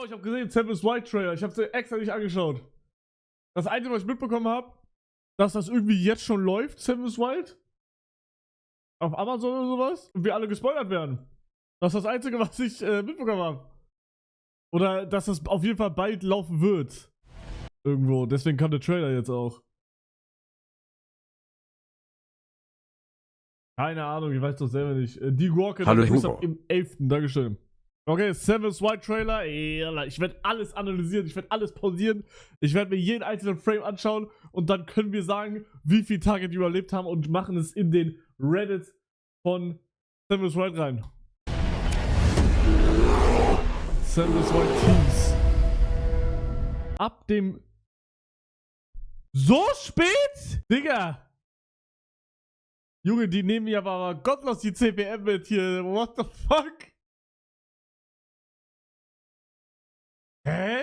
ich habe gesehen, Seven White Trailer. Ich habe es extra nicht angeschaut. Das Einzige, was ich mitbekommen habe, dass das irgendwie jetzt schon läuft, Seven Wild. Auf Amazon oder sowas. Und wir alle gespoilert werden. Das ist das Einzige, was ich mitbekommen habe. Oder dass das auf jeden Fall bald laufen wird. Irgendwo. Deswegen kam der Trailer jetzt auch. Keine Ahnung, ich weiß doch selber nicht. Die Rocket Hallo, im 11. Dankeschön. Okay, Seven's White Trailer. Ich werde alles analysieren, ich werde alles pausieren. Ich werde mir jeden einzelnen Frame anschauen und dann können wir sagen, wie viele Tage die überlebt haben und machen es in den Reddit von Seven's White rein. Seven's White Teams. Ab dem... So spät? Digga! Junge, die nehmen ja aber gottlos die CPM mit hier. What the fuck? Hä?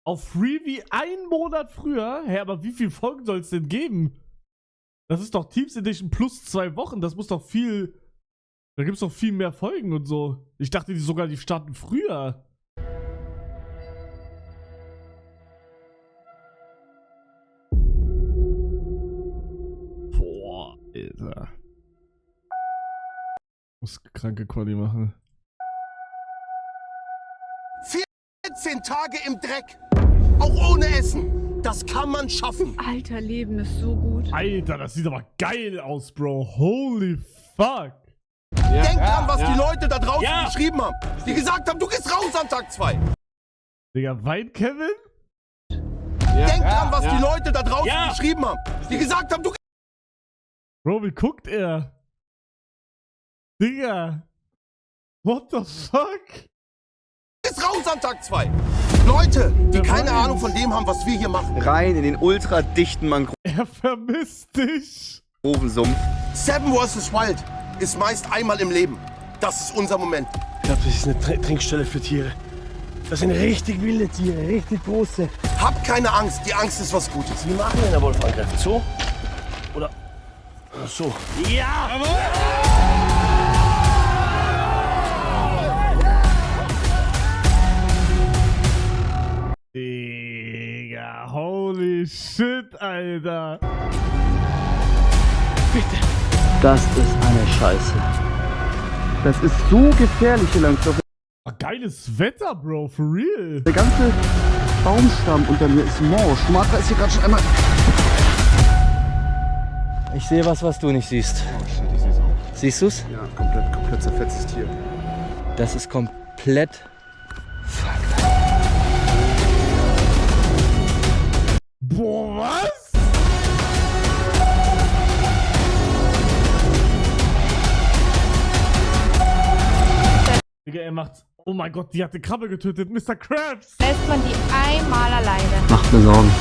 Auf Freebie einen Monat früher? Hä, aber wie viele Folgen soll es denn geben? Das ist doch Teams Edition plus 2 Wochen. Das muss doch viel... Da gibt es doch viel mehr Folgen und so. Ich dachte, die starten früher. Boah, Alter. Ich muss kranke Quali machen. 14 Tage im Dreck. Auch ohne Essen. Das kann man schaffen. Alter, Leben ist so gut. Alter, das sieht aber geil aus, Bro. Holy fuck. Denk dran, was die Leute da draußen geschrieben haben. Die gesagt haben, du gehst raus an Tag 2. Digga, Wein Kevin? Denk dran, was die Leute da draußen geschrieben haben. Die gesagt haben, du Bro, wie guckt er? Digga. What the fuck? gehst raus an Tag 2. Leute, die keine Ahnung von dem haben, was wir hier machen. Rein in den ultradichten Er vermisst dich. Mangrovensumpf. Seven vs. Wild ist meist einmal im Leben. Das ist unser Moment. Ich glaube, das ist eine Trinkstelle für Tiere. Das sind richtig wilde Tiere, richtig große. Habt keine Angst, die Angst ist was Gutes. Wie machen wir den Wolf angreifen? So? Oder so? Ja! Digga, holy shit, Alter. Bitte! Das ist eine Scheiße. Das ist so gefährlich hier langsam. Geiles Wetter, Bro, for real. Der ganze Baumstamm unter mir ist morsch. Martha ist hier gerade schon einmal... Ich sehe was du nicht siehst. Oh shit, ich seh's auch. Siehst du's? Ja, komplett zerfetztes Tier. Das ist komplett... Fuck. Boah, was? Digga, er macht... Oh mein Gott, die hat eine Krabbe getötet, Mr. Krabs. Lässt man die einmal alleine. Macht mir Sorgen.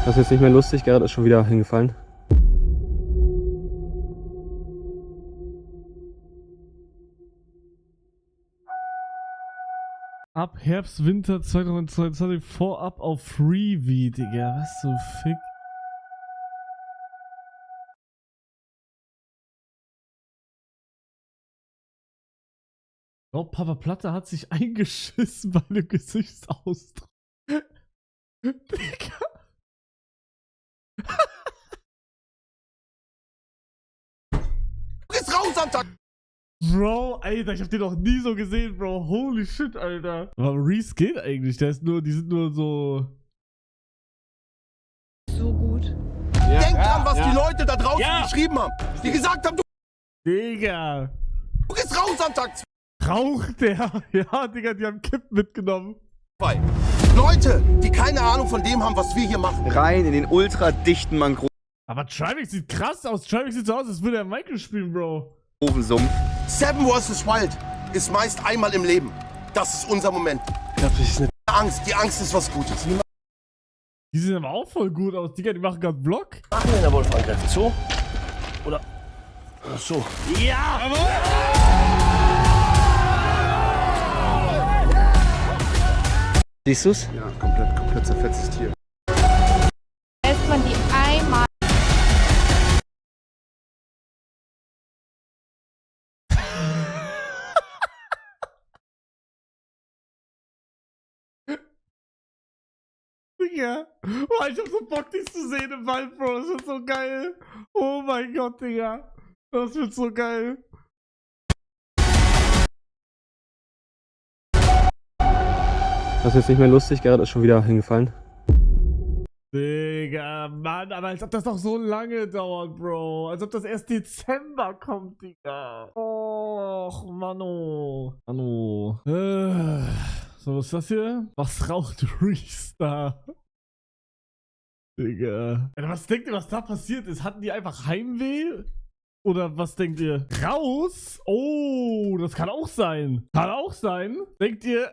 Das ist jetzt nicht mehr lustig, Gerrit ist schon wieder hingefallen. Ab Herbst, Winter 2022 vorab auf Freebie, Digga. Was so fick. Oh, Papa Platte hat sich eingeschissen bei dem Gesichtsausdruck. Digga. Du gehst raus am Tag. Bro, Alter, ich hab den noch nie so gesehen, Bro. Holy shit, Alter. Aber Reese geht eigentlich. Der ist nur, die sind nur so... So gut. Denk dran, was die Leute da draußen geschrieben haben. Die gesagt haben, du Digga. gehst raus am Tag 2. Raucht der? Ja, Digga, die haben Kipp mitgenommen. Leute, die keine Ahnung von dem haben, was wir hier machen. Rein in den ultradichten Mangrovensumpf. Aber Trimax sieht krass aus. Trimax sieht so aus, als würde er Michael spielen, Bro. Seven vs. Wild ist meist einmal im Leben. Das ist unser Moment. Ich glaube, das ist eine Angst, die Angst ist was Gutes. Die sehen aber auch voll gut aus. Digga, die machen gerade Block. machen wir den Wolf angreifen. So? Oder so? Ja! Siehst du's? Ja, komplett zerfetztes Tier. Lässt man die einmal Digga. Boah, ich hab so Bock, dich zu sehen im Wald, Bro. Das wird so geil. Oh mein Gott, Digga. Das wird so geil. Das ist jetzt nicht mehr lustig, Gerrit ist schon wieder hingefallen. Digga, Mann, aber als ob das noch so lange dauert, Bro. Als ob das erst Dezember kommt, Digga. Och, Mano. Mano. So, was ist das hier? Was raucht Restar? Digga. Alter, was denkt ihr, was da passiert ist? Hatten die einfach Heimweh? Oder was denkt ihr? Raus? Oh, das kann auch sein. Kann auch sein. Denkt ihr,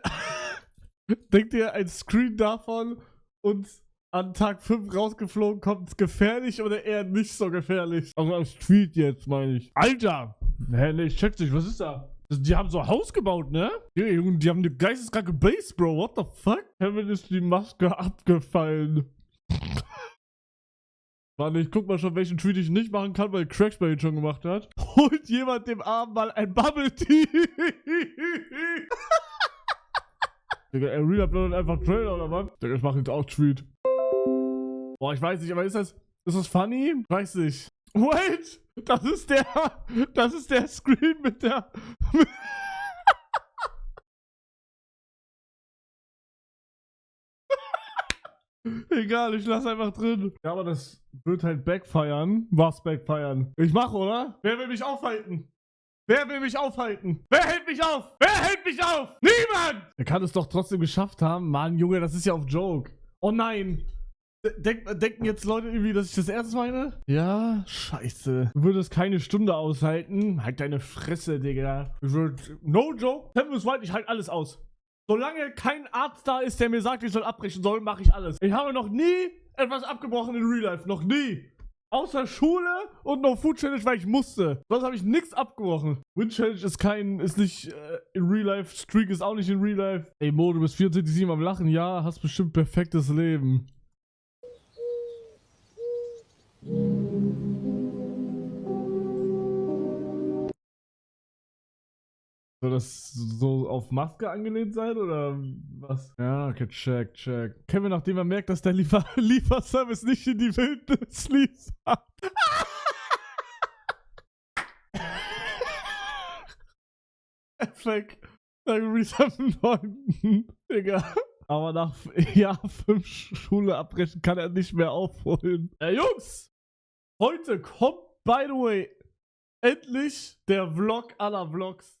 denkt ihr, ein Screen davon und an Tag 5 rausgeflogen kommt gefährlich oder eher nicht so gefährlich? Also am Street jetzt, meine ich. Alter! Hä, ne, ich check's nicht. Was ist da? Die haben so ein Haus gebaut, ne? Ja, Junge, die haben eine geisteskranke Base, Bro. What the fuck? Kevin ist die Maske abgefallen. Warte, ich guck mal schon, welchen Tweet ich nicht machen kann, weil Cracksberry schon gemacht hat. Holt jemand dem Armen mal ein Bubble Tea? Digga, er reuploadet einfach Trailer oder was? Digga, ich mach jetzt auch Tweet. Boah, ich weiß nicht, aber ist das funny? Weiß nicht. Wait! Das ist der Screen mit der... Egal, ich lass einfach drin. Ja, aber das wird halt backfiren. Was backfiren? Ich mach, oder? Wer will mich aufhalten? Wer will mich aufhalten? Wer hält mich auf? Wer hält mich auf? Niemand! Er kann es doch trotzdem geschafft haben. Mann, Junge, das ist ja auf Joke. Oh nein. Denken jetzt Leute irgendwie, dass ich das ernst meine? Ja, scheiße. Du würdest keine Stunde aushalten. Halt deine Fresse, Digga. Ich würd, no joke. Tempus White, ich halt alles aus. Solange kein Arzt da ist, der mir sagt, ich soll abbrechen soll, mache ich alles. Ich habe noch nie etwas abgebrochen in Real Life. Noch nie. Außer Schule und No Food Challenge, weil ich musste. Sonst habe ich nichts abgebrochen. Win Challenge ist nicht in Real Life. Streak ist auch nicht in Real Life. Ey Mo, du bist 24/7 am Lachen. Ja, hast bestimmt perfektes Leben. Soll das so auf Maske angelehnt sein oder was? Ja, okay, check. Kevin, nachdem er merkt, dass der Lieferservice nicht in die Wildnis liefert. Effekt. Dann Reset 9. Digga. Aber nach Jahr 5 Schule abbrechen kann er nicht mehr aufholen. Jungs! Heute kommt, by the way, endlich der Vlog aller Vlogs.